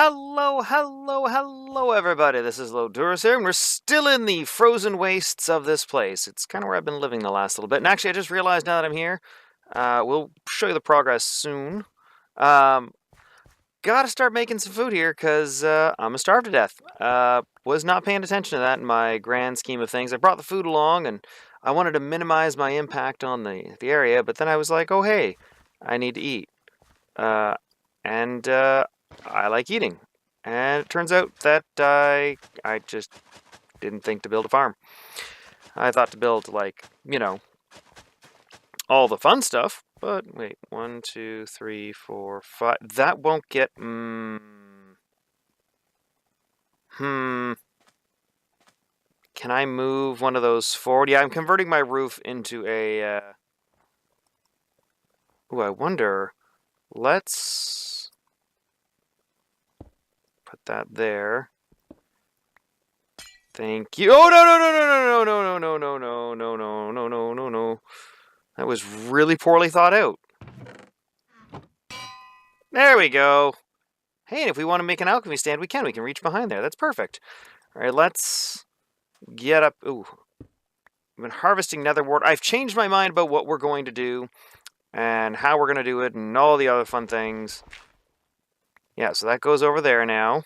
Hello, everybody. This is Lodurus here, and we're still in the frozen wastes of this place. It's kind of where I've been living the last little bit. And actually, I just realized now that I'm here, we'll show you the progress soon. Um, Gotta start making some food here, because I'm a starved to death. Was not paying attention to that in my grand scheme of things. I brought the food along, and I wanted to minimize my impact on the area, but then I was like, oh, hey, I need to eat. Uh, and I like eating. And it turns out that I just didn't think to build a farm. I thought to build, like, all the fun stuff. But wait, 1, 2, 3, 4, 5. That won't get. Can I move one of those forward? Yeah, I'm converting my roof into a. Ooh, I wonder. Let's put that there. Thank you. Oh, no. That was really poorly thought out. There we go. Hey, and if we want to make an alchemy stand, we can. We can reach behind there. That's perfect. All right, let's get up. Ooh, I've been harvesting nether wart. I've changed my mind about what we're going to do and how we're going to do it and all the other fun things. Yeah, so that goes over there now.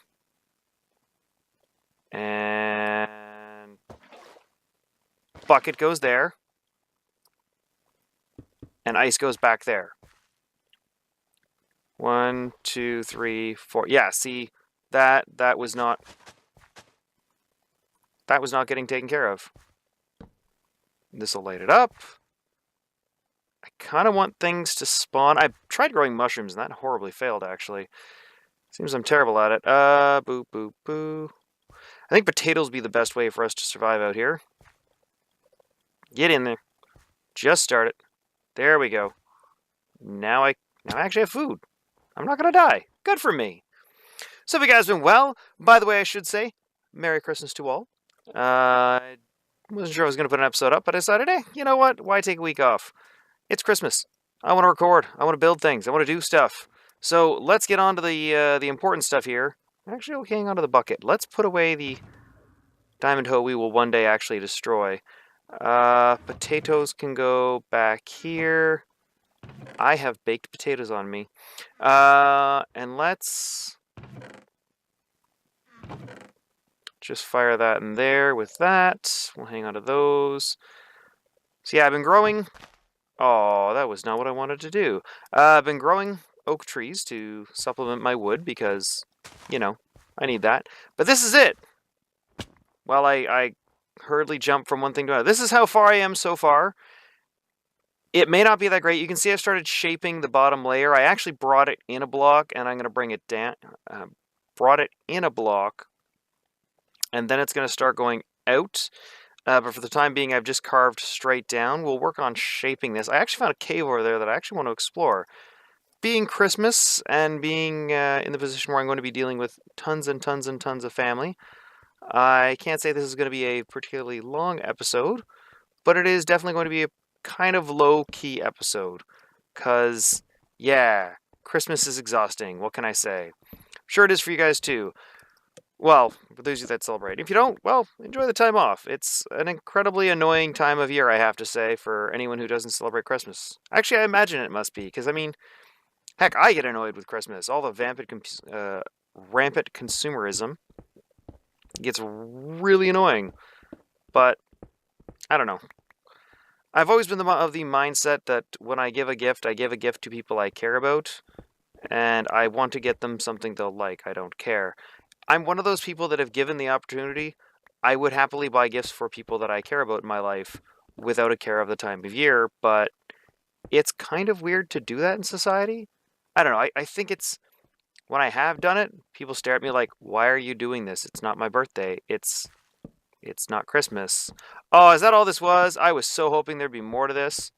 And bucket goes there. And ice goes back there. 1, 2, 3, 4. Yeah, see, that was not getting taken care of. This will light it up. I kind of want things to spawn. I tried growing mushrooms, and that horribly failed, actually. Seems I'm terrible at it. Boo, boo, boo. I think potatoes would be the best way for us to survive out here. Get in there. Just start it. There we go. Now I actually have food. I'm not going to die. Good for me. So if you guys have been well, by the way, I should say, Merry Christmas to all. I wasn't sure I was going to put an episode up, but I decided, hey, you know what? Why take a week off? It's Christmas. I want to record. I want to build things. I want to do stuff. So let's get on to the important stuff here. Actually, we'll hang on to the bucket. Let's put away the diamond hoe we will one day actually destroy. Potatoes can go back here. I have baked potatoes on me. And let's just fire that in there with that. We'll hang on to those. So yeah, I've been growing. Oh, that was not what I wanted to do. I've been growing oak trees to supplement my wood because, I need that. But this is it. Well, I hurriedly jump from one thing to another. This is how far I am so far. It may not be that great. You can see I started shaping the bottom layer. I actually brought it in a block, and I'm going to bring it down. Brought it in a block, and then it's going to start going out. But for the time being, I've just carved straight down. We'll work on shaping this. I actually found a cave over there that I actually want to explore. Being Christmas and being in the position where I'm going to be dealing with tons and tons and tons of family, I can't say this is going to be a particularly long episode, but it is definitely going to be a kind of low-key episode. Because, yeah, Christmas is exhausting. What can I say? I'm sure it is for you guys too. Well, for those of you that celebrate. If you don't, well, enjoy the time off. It's an incredibly annoying time of year, I have to say, for anyone who doesn't celebrate Christmas. Actually, I imagine it must be, because, heck, I get annoyed with Christmas. All the rampant consumerism gets really annoying. But, I don't know. I've always been of the mindset that when I give a gift to people I care about, and I want to get them something they'll like. I don't care. I'm one of those people that if given the opportunity, I would happily buy gifts for people that I care about in my life without a care of the time of year, but it's kind of weird to do that in society. I don't know. I think it's, when I have done it, people stare at me like, why are you doing this? It's not my birthday. It's not Christmas. Oh, is that all this was? I was so hoping there'd be more to this.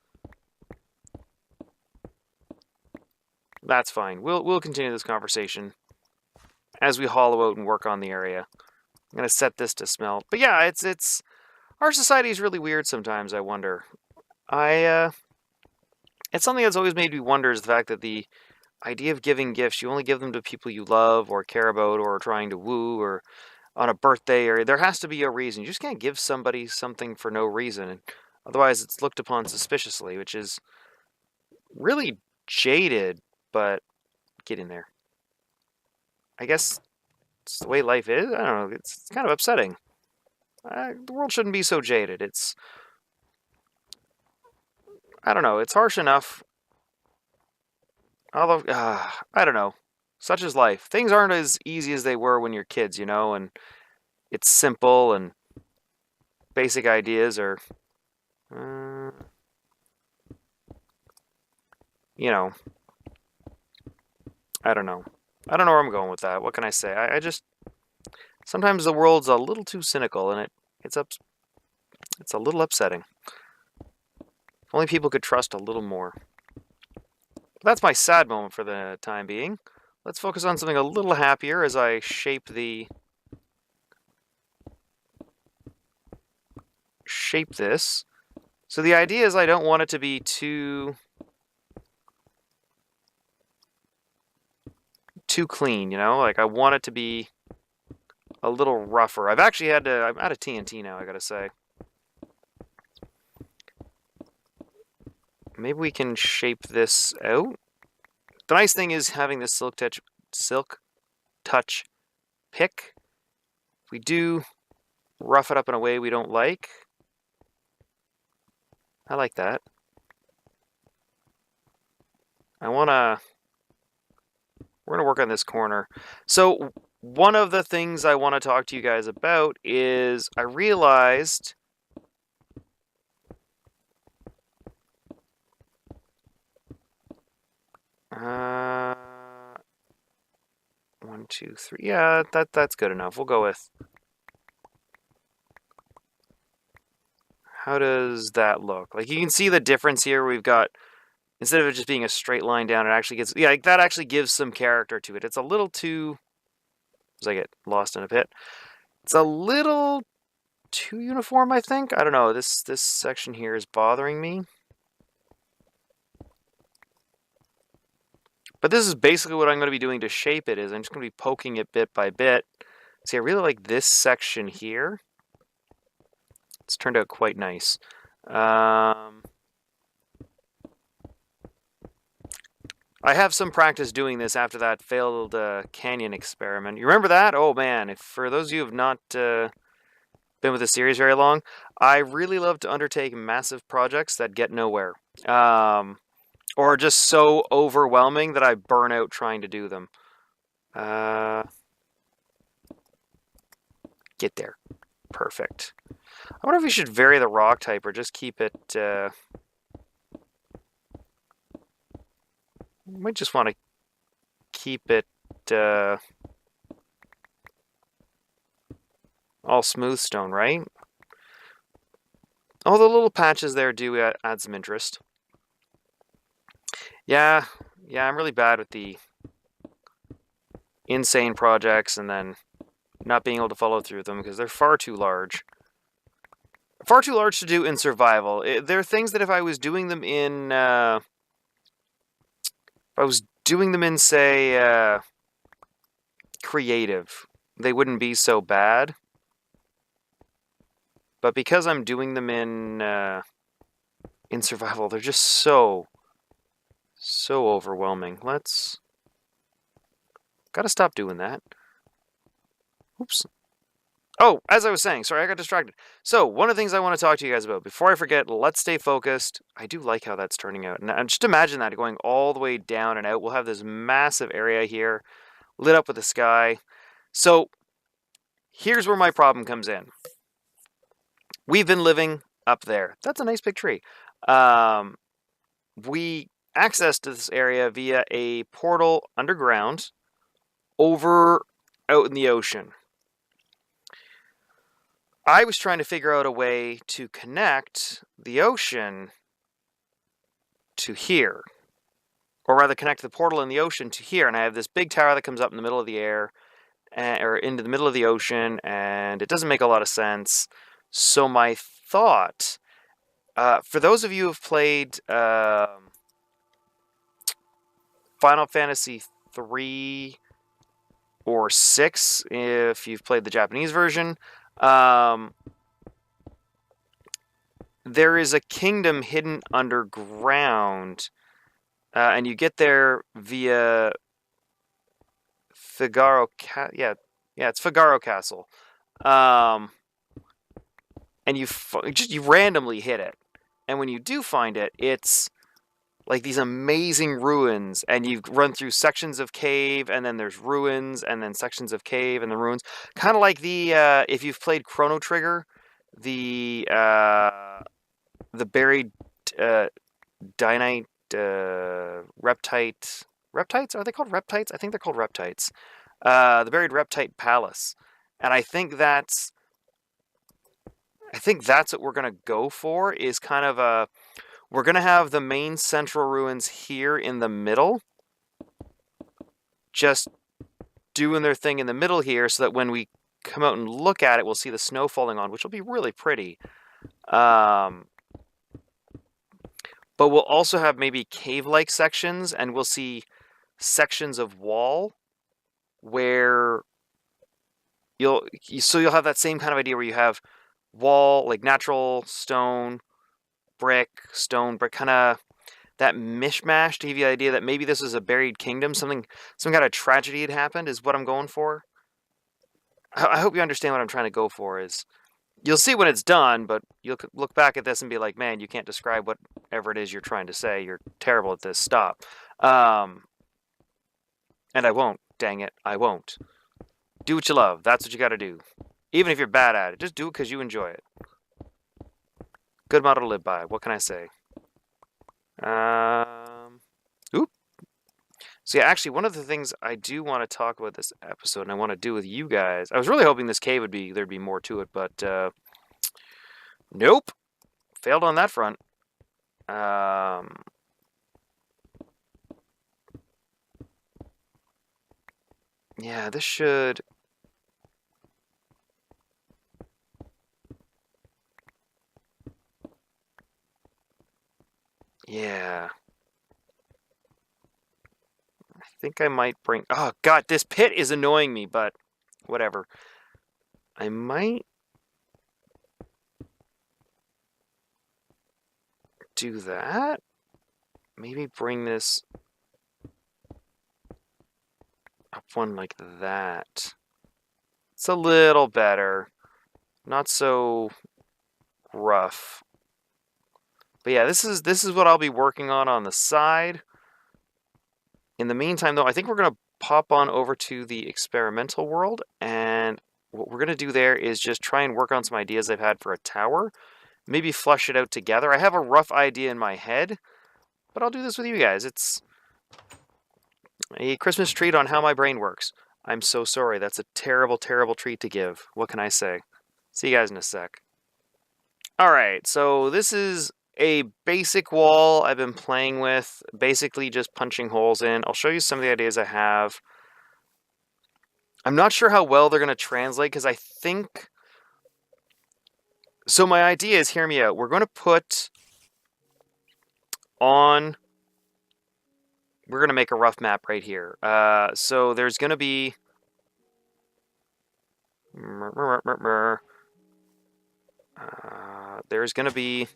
That's fine. We'll continue this conversation as we hollow out and work on the area. I'm gonna set this to smelt. But yeah, it's our society is really weird sometimes, I wonder. It's something that's always made me wonder is the fact that the idea of giving gifts, you only give them to people you love or care about or are trying to woo or on a birthday, or there has to be a reason. You just can't give somebody something for no reason. Otherwise, it's looked upon suspiciously, which is really jaded, but getting there. I guess it's the way life is. I don't know. It's kind of upsetting. The world shouldn't be so jaded. I don't know. It's harsh enough. Although, I don't know. Such is life. Things aren't as easy as they were when you're kids, and it's simple and basic ideas are, uh, you know, I don't know. I don't know where I'm going with that. What can I say? I just sometimes the world's a little too cynical, and it's a little upsetting. If only people could trust a little more. But that's my sad moment for the time being. Let's focus on something a little happier as I shape this. So the idea is I don't want it to be too clean, like I want it to be a little rougher. I'm out of TNT now, I gotta say. Maybe we can shape this out. The nice thing is having this silk touch pick. If we do rough it up in a way we don't like, I like that. We're gonna work on this corner. So one of the things I want to talk to you guys about is I realized one, two, three. Yeah, that's good enough. We'll go with. How does that look? Like you can see the difference here. We've got, instead of it just being a straight line down, it actually gets, like that actually gives some character to it. It's a little too, as I get lost in a pit, it's a little too uniform, I think. I don't know. This section here is bothering me. But this is basically what I'm going to be doing to shape it, is I'm just going to be poking it bit by bit. See, I really like this section here. It's turned out quite nice. I have some practice doing this after that failed canyon experiment. You remember that? Oh man, if for those of you who have not been with the series very long, I really love to undertake massive projects that get nowhere. Or just so overwhelming that I burn out trying to do them. Get there. Perfect. I wonder if we should vary the rock type or just keep it... might just want to keep it all smooth stone, right? Oh, the little patches there do add some interest. Yeah, I'm really bad with the insane projects and then not being able to follow through with them because they're far too large. Far too large to do in survival. There are things that if I was doing them in... say, creative, they wouldn't be so bad. But because I'm doing them in survival, they're just so overwhelming. Gotta stop doing that. Oops. Oh, as I was saying, sorry, I got distracted. So, one of the things I want to talk to you guys about, before I forget, let's stay focused. I do like how that's turning out. And just imagine that going all the way down and out. We'll have this massive area here, lit up with the sky. So, here's where my problem comes in. We've been living up there. That's a nice big tree. We accessed this area via a portal underground over out in the ocean. I was trying to figure out a way to connect the ocean to here. Or rather, connect the portal in the ocean to here. And I have this big tower that comes up in the middle of the air, or into the middle of the ocean, and it doesn't make a lot of sense. So my thought, for those of you who have played Final Fantasy 3 or 6 if you've played the Japanese version. There is a kingdom hidden underground, and you get there via Figaro. Yeah, it's Figaro Castle. And you randomly hit it, and when you do find it, it's like these amazing ruins, and you run through sections of cave, and then there's ruins, and then sections of cave, and the ruins. Kind of like the if you've played Chrono Trigger, the buried Dynite Reptite. Reptites? Are they called Reptites? I think they're called Reptites. The buried Reptite Palace, and I think that's what we're gonna go for. Is kind of a we're gonna have the main central ruins here in the middle, just doing their thing in the middle here, so that when we come out and look at it, we'll see the snow falling on, which will be really pretty. But we'll also have maybe cave-like sections, and we'll see sections of wall where you'll have that same kind of idea where you have wall, like natural stone, brick, kind of that mishmash to give you the idea that maybe this is a buried kingdom, some kind of tragedy had happened is what I'm going for. I hope you understand what I'm trying to go for. Is you'll see when it's done, but you'll look back at this and be like, man, you can't describe whatever it is you're trying to say. You're terrible at this. Stop. And I won't. Dang it. I won't. Do what you love. That's what you got to do. Even if you're bad at it, just do it because you enjoy it. Good motto to live by. What can I say? Oop. So yeah, actually, one of the things I do want to talk about this episode, and I want to do with you guys, I was really hoping this cave there'd be more to it, but nope, failed on that front. Yeah, this should. Yeah. I think I might bring... Oh, God, this pit is annoying me, but whatever. I might do that. Maybe bring this up one like that. It's a little better. Not so rough. But yeah, this is what I'll be working on the side. In the meantime, though, I think we're going to pop on over to the experimental world, and what we're going to do there is just try and work on some ideas I've had for a tower. Maybe flush it out together. I have a rough idea in my head, but I'll do this with you guys. It's a Christmas treat on how my brain works. I'm so sorry. That's a terrible, terrible treat to give. What can I say? See you guys in a sec. Alright, so this is a basic wall I've been playing with, basically just punching holes in. I'll show you some of the ideas I have. I'm not sure how well they're going to translate, because I think... So my idea is, hear me out, we're going to put on... We're going to make a rough map right here. So there's going to be... there's going to be...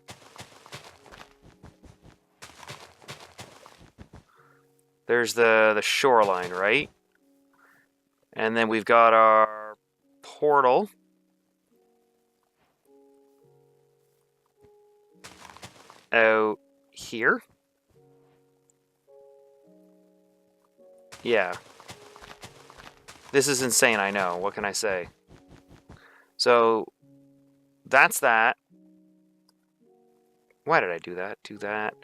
There's the shoreline, right? And then we've got our portal. Out here. Yeah. This is insane, I know. What can I say? So, that's that. Why did I do that? Do that.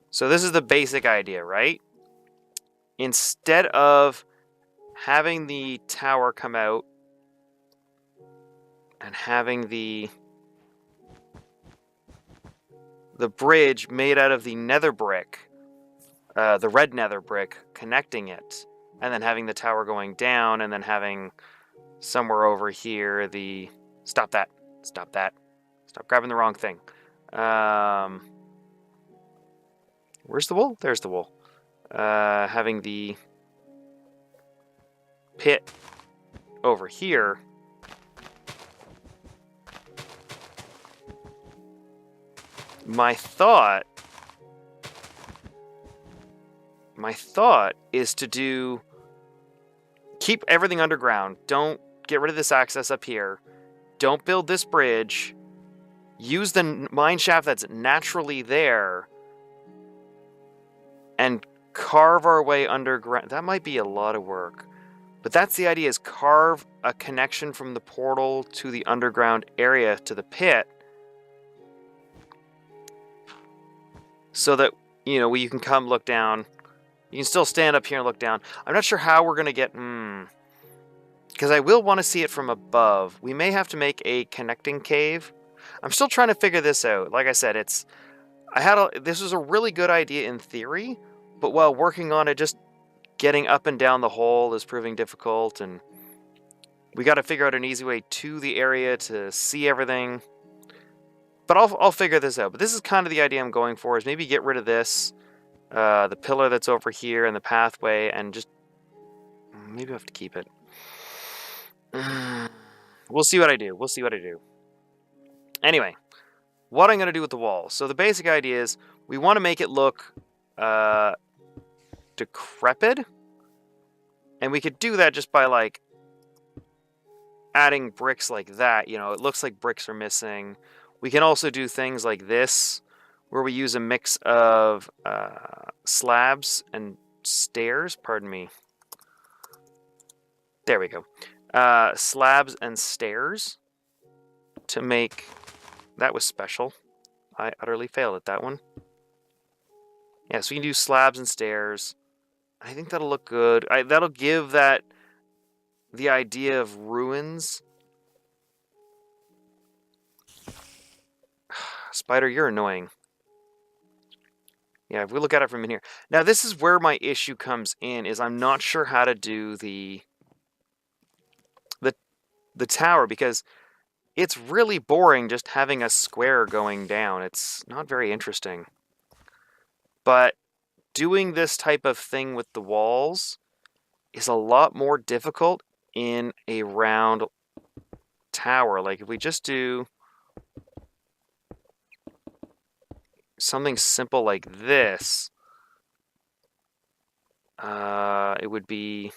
So this is the basic idea, right? Instead of having the tower come out and having the bridge made out of the nether brick, the red nether brick, connecting it, and then having the tower going down, and then having somewhere over here the... Stop that. Stop that. Stop grabbing the wrong thing. Where's the wool? There's the wool. Having the pit over here. My thought is to keep everything underground. Don't get rid of this access up here. Don't build this bridge. Use the mine shaft that's naturally there and carve our way underground. That might be a lot of work. But that's the idea, is carve a connection from the portal to the underground area to the pit so that, you can come look down. You can still stand up here and look down. I'm not sure how we're going to get... Because I will want to see it from above. We may have to make a connecting cave. I'm still trying to figure this out. Like I said, this was a really good idea in theory, but while working on it, just getting up and down the hole is proving difficult, and we got to figure out an easy way to the area to see everything. But I'll figure this out. But this is kind of the idea I'm going for, is maybe get rid of this, the pillar that's over here and the pathway, and just maybe I have to keep it. We'll see what I do. Anyway, what I'm going to do with the wall. So the basic idea is we want to make it look decrepit. And we could do that just by, like, adding bricks like that. It looks like bricks are missing. We can also do things like this, where we use a mix of slabs and stairs. Pardon me. There we go. Slabs and stairs to make... That was special. I utterly failed at that one. Yeah, so we can do slabs and stairs. I think that'll look good. That'll give the idea of ruins. Spider, you're annoying. Yeah, if we look at it from in here. Now, this is where my issue comes in, is I'm not sure how to do the tower, because it's really boring just having a square going down. It's not very interesting. But doing this type of thing with the walls is a lot more difficult in a round tower. Like, if we just do something simple like this, it would be...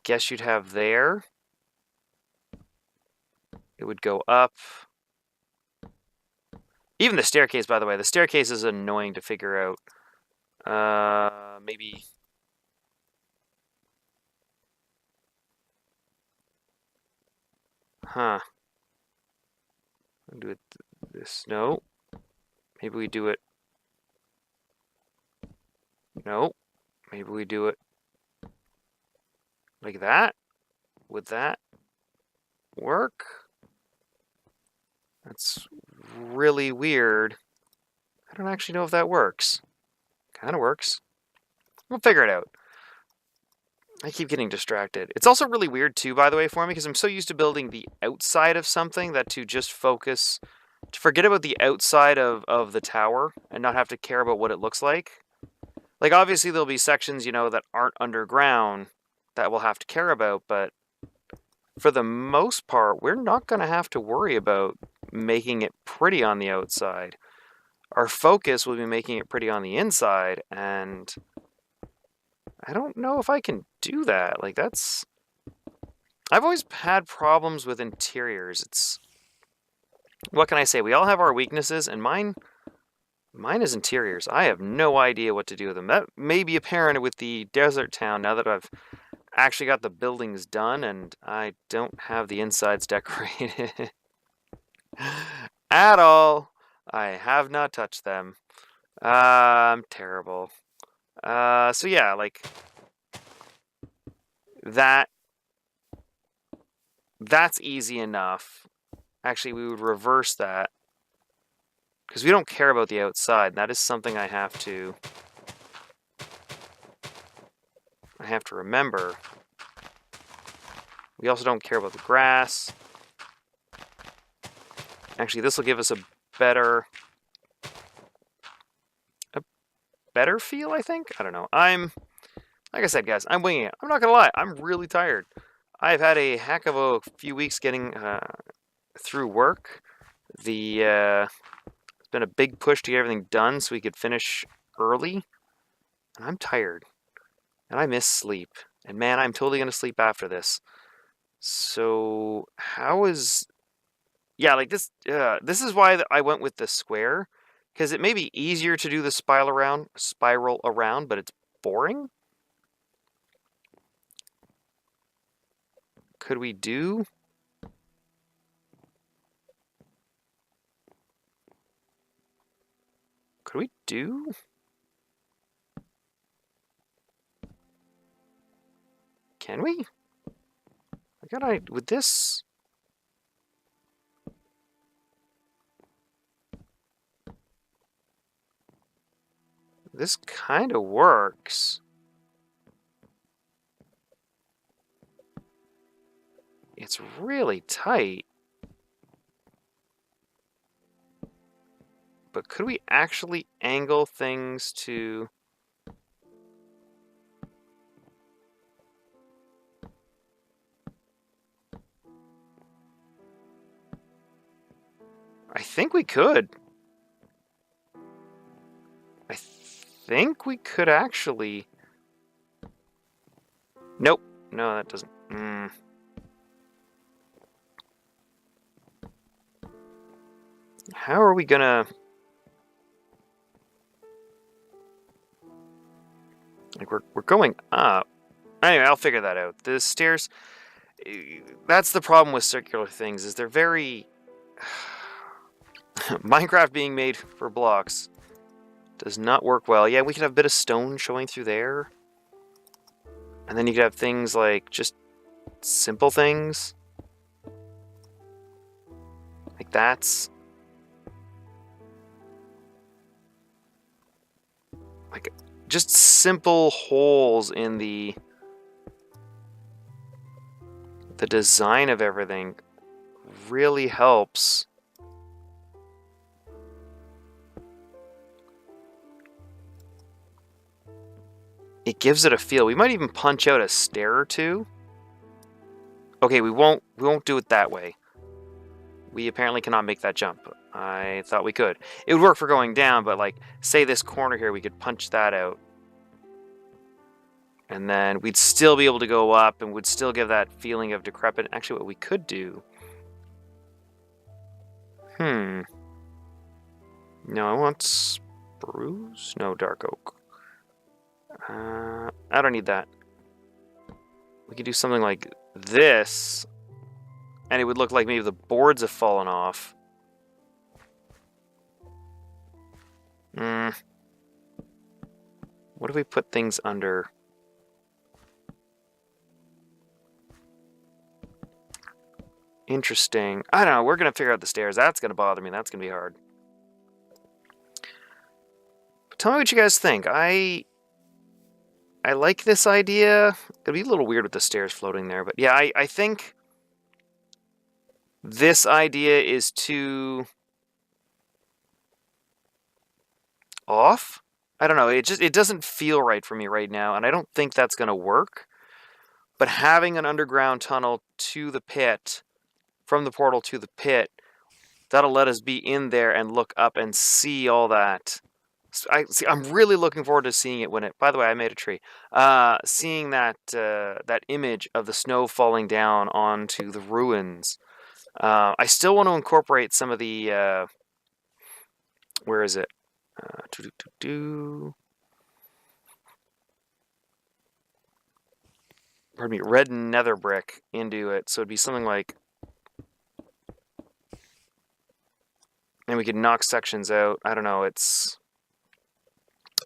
Guess you'd have there. It would go up. Even the staircase, by the way. The staircase is annoying to figure out. Maybe... Huh. I'll do it this. No. Maybe we do it... No. Maybe we do it like that. Would that work? That's really weird. I don't actually know if that works. Kind of works. We'll figure it out. I keep getting distracted. It's also really weird too, by the way, for me, because I'm so used to building the outside of something that to just focus, to forget about the outside of the tower and not have to care about what it looks like. Like, obviously there'll be sections, that aren't underground that we'll have to care about, but for the most part, we're not going to have to worry about making it pretty on the outside. Our focus will be making it pretty on the inside, and I don't know if I can do that. Like, I've always had problems with interiors. What can I say? We all have our weaknesses, and mine is interiors. I have no idea what to do with them. That may be apparent with the desert town now that I've actually got the buildings done, and I don't have the insides decorated at all. I have not touched them. I'm terrible. So yeah, like, that's easy enough. Actually, we would reverse that, because we don't care about the outside. That is something I have to remember. We also don't care about the grass. Actually, this will give us a better better feel, I think. I don't know. Like I said, guys, I'm winging it. I'm not gonna lie, I'm really tired. I've had a heck of a few weeks getting through work. It's been a big push to get everything done so we could finish early. And I'm tired. And I miss sleep. And man, I'm totally gonna sleep after this. So how is yeah, like this this is why I went with the square, because it may be easier to do the spiral around, but it's boring. Could we do Could we do Can we? With this. This kind of works. It's really tight. But could we actually angle things to... I think we could. I think we could actually... Nope. No, that doesn't... How are we gonna... Like, we're going up. Anyway, I'll figure that out. The stairs... That's the problem with circular things, is they're very... Minecraft being made for blocks does not work well. Yeah, we could have a bit of stone showing through there. And then you could have things like just simple things. Like that's... Like, just simple holes in the design of everything really helps. It gives it a feel. We might even punch out a stair or two. Okay, we won't do it that way. We apparently cannot make that jump. I thought we could. It would work for going down, but like, say this corner here, we could punch that out. And then we'd still be able to go up and would still give that feeling of decrepit. Actually, what we could do... No, I want spruce? No, dark oak. I don't need that. We could do something like this, and it would look like maybe the boards have fallen off. What if we put things under? Interesting. I don't know. We're going to figure out the stairs. That's going to bother me. That's going to be hard. But tell me what you guys think. I like this idea. It'd be a little weird with the stairs floating there. But yeah, I think this idea is too off. I don't know. It doesn't feel right for me right now. And I don't think that's going to work. But having an underground tunnel to the pit... from the portal to the pit, that'll let us be in there and look up and see all that. I'm really looking forward to seeing it when it... By the way, I made a tree. Seeing that that image of the snow falling down onto the ruins. I still want to incorporate some of the... where is it? Pardon me, red nether brick into it. So it'd be something like... And we could knock sections out. I don't know, it's...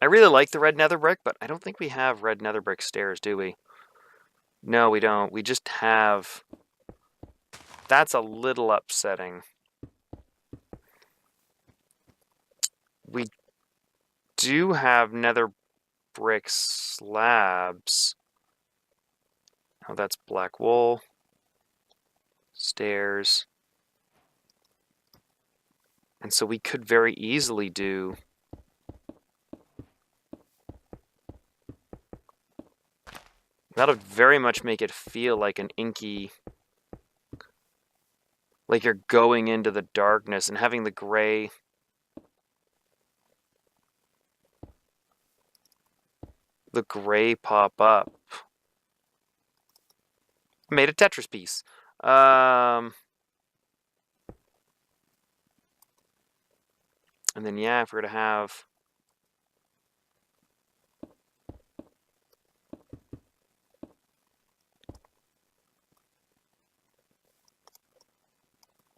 I really like the red nether brick, but I don't think we have red nether brick stairs, do we? No, we don't. We just have... That's a little upsetting. We do have nether brick slabs. Oh, that's black wool. Stairs. And so we could very easily do... That would very much make it feel like an inky, like you're going into the darkness, and having the gray. The gray pop up. Made a Tetris piece. And then, yeah, if we're to have...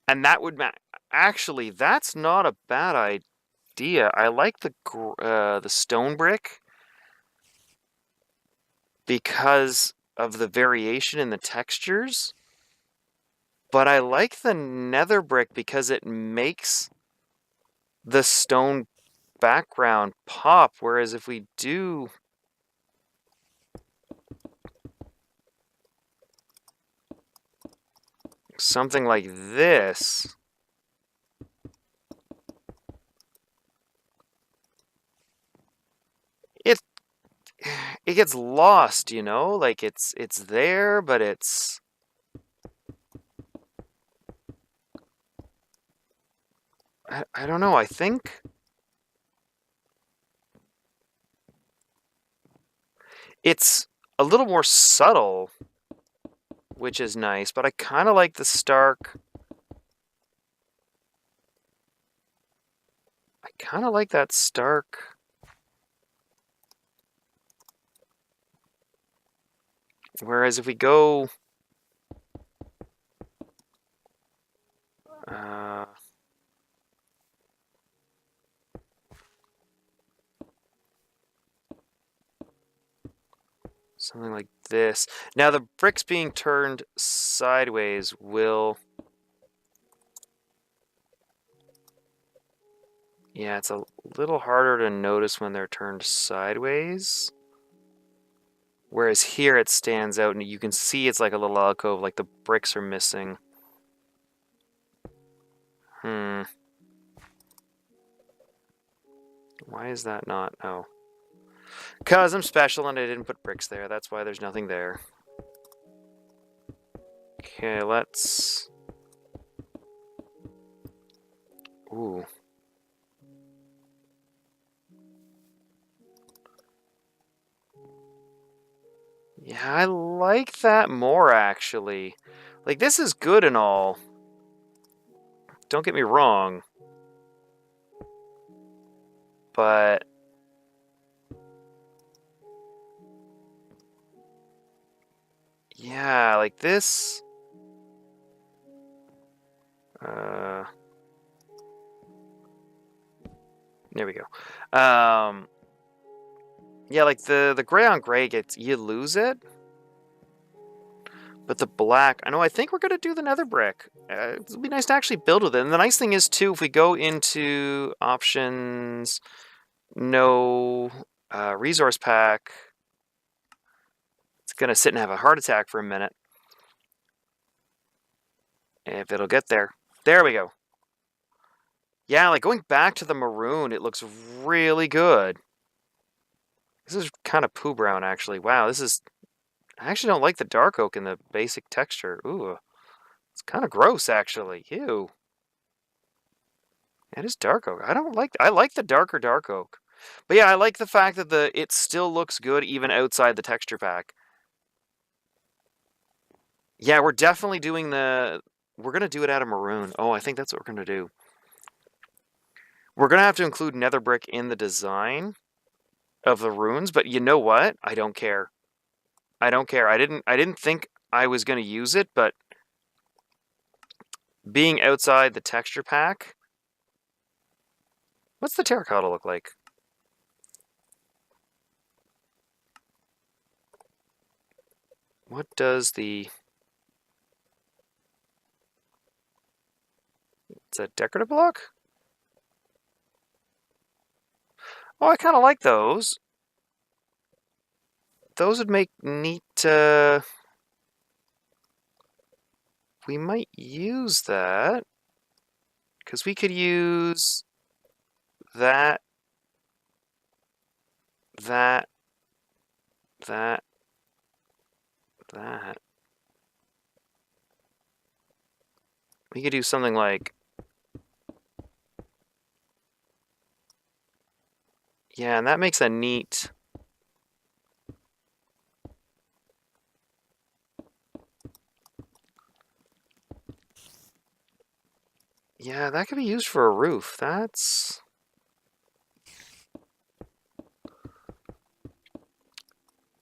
And that would actually, that's not a bad idea. I like the stone brick because of the variation in the textures. But I like the nether brick because it makes the stone background pop. Whereas if we do something like this, it gets lost, you know? Like it's there, but it's... I don't know, I think it's a little more subtle, which is nice, but I kind of like the stark... I kind of like that stark... Whereas if we go... something like this. Now the bricks being turned sideways will... Yeah, it's a little harder to notice when they're turned sideways. Whereas here it stands out and you can see it's like a little alcove, like the bricks are missing. Why is that not? Oh. Because I'm special and I didn't put bricks there. That's why there's nothing there. Okay, let's... Ooh. Yeah, I like that more, actually. Like, this is good and all. Don't get me wrong. But... yeah, like this... There we go. Yeah, like the gray on gray gets... you lose it. But the black... I think we're going to do the nether brick. It'd be nice to actually build with it. And the nice thing is, too, if we go into options... no resource pack... it's going to sit and have a heart attack for a minute. If it'll get there. There we go. Yeah, like going back to the maroon, it looks really good. This is kind of poo brown, actually. Wow, this is... I actually don't like the dark oak in the basic texture. Ooh, it's kind of gross, actually. Ew. It is dark oak. I like the darker dark oak. But yeah, I like the fact that it still looks good even outside the texture pack. Yeah, we're definitely doing we're going to do it out of maroon. Oh, I think that's what we're going to do. We're going to have to include nether brick in the design of the runes, but you know what? I don't care. I don't care. I didn't think I was going to use it, but being outside the texture pack... what's the terracotta look like? What does the... it's a decorative block? Oh, I kind of like those. Those would make neat... we might use that. Because we could use... that... that... that. We could do something like... Yeah, and that makes a neat... Yeah, that could be used for a roof. That's...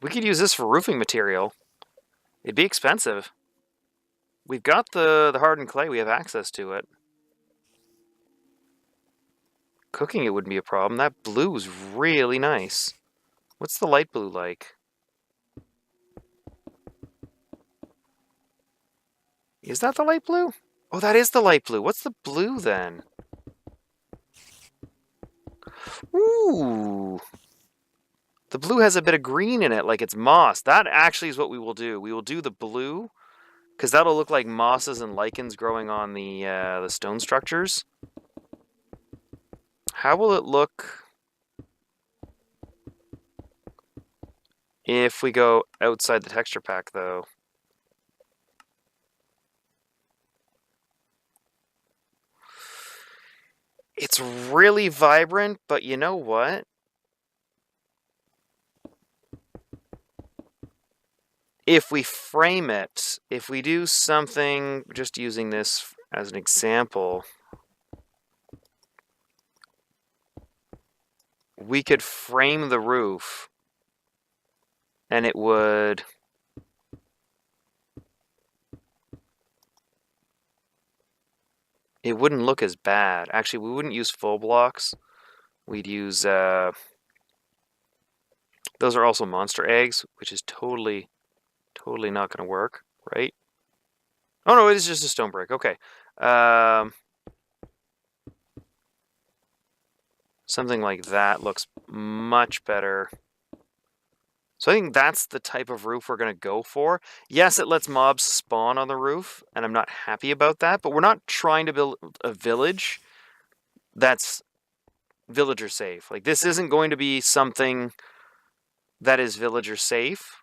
We could use this for roofing material. It'd be expensive. We've got the hardened clay. We have access to it. Cooking it wouldn't be a problem. That blue is really nice. What's the light blue like? Is that the light blue? Oh, that is the light blue. What's the blue then? Ooh. The blue has a bit of green in it, like it's moss. That actually is what we will do. We will do the blue, because that'll look like mosses and lichens growing on the stone structures. How will it look if we go outside the texture pack, though? It's really vibrant, but you know what? If we frame it, if we do something, just using this as an example, we could frame the roof and it would... It wouldn't look as bad. Actually, we wouldn't use full blocks. We'd use... those are also monster eggs, which is totally not going to work, right? Oh, no, it is just a stone brick. Okay. Something like that looks much better. So I think that's the type of roof we're going to go for. Yes, it lets mobs spawn on the roof, and I'm not happy about that, but we're not trying to build a village that's villager safe. Like, this isn't going to be something that is villager safe,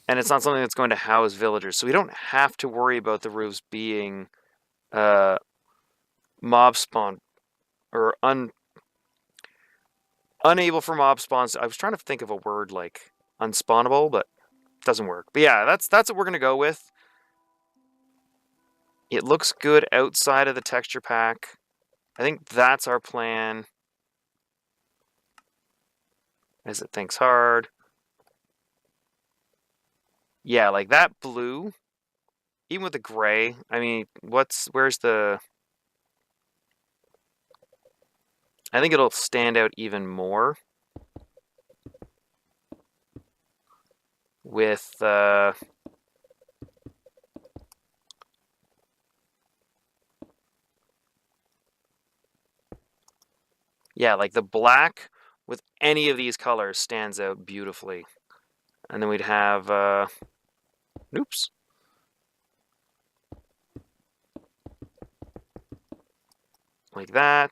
and it's not something that's going to house villagers. So we don't have to worry about the roofs being mob spawn or unable for mob spawns. I was trying to think of a word like unspawnable, but it doesn't work. But yeah, that's what we're going to go with. It looks good outside of the texture pack. I think that's our plan. As it thinks hard. Yeah, like that blue, even with the gray, I mean, where's the... I think it'll stand out even more with yeah, like the black with any of these colors stands out beautifully. And then we'd have oops. Like that.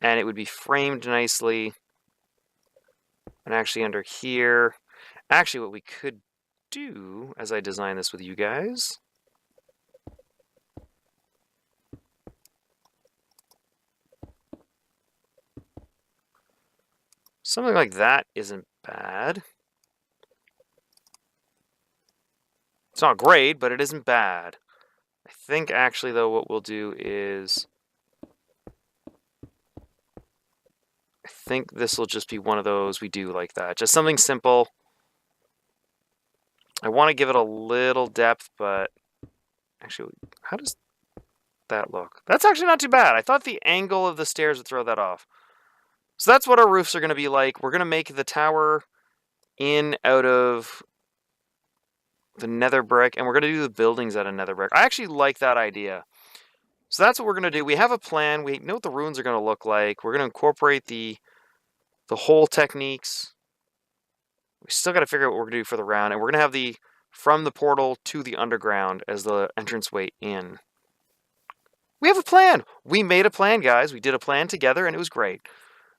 And it would be framed nicely. And actually under here, actually what we could do as I design this with you guys, something like that isn't bad. It's not great, but it isn't bad. I think actually though what we'll do is, I think this will just be one of those we do like that. Just something simple. I want to give it a little depth, but actually, how does that look? That's actually not too bad. I thought the angle of the stairs would throw that off. So that's what our roofs are going to be like. We're going to make the tower in out of the nether brick, and we're going to do the buildings out of nether brick. I actually like that idea. So that's what we're going to do. We have a plan. We know what the runes are going to look like. We're going to incorporate the hole techniques. We still got to figure out what we're going to do for the round, and we're going to have the from the portal to the underground as the entranceway in. We have a plan. We made a plan, guys. We did a plan together, and it was great.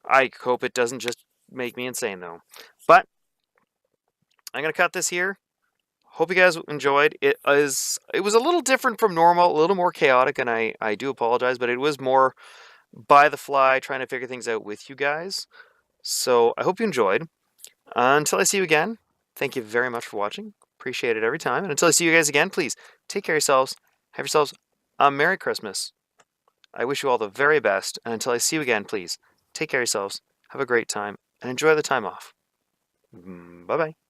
I hope it doesn't just make me insane, though. But I'm going to cut this here. hope you guys enjoyed. It was a little different from normal, a little more chaotic, and I do apologize, but it was more by the fly, trying to figure things out with you guys. So I hope you enjoyed. Until I see you again, thank you very much for watching. Appreciate it every time. And until I see you guys again, please take care of yourselves. Have yourselves a Merry Christmas. I wish you all the very best. And until I see you again, please take care of yourselves. Have a great time and enjoy the time off. Bye bye.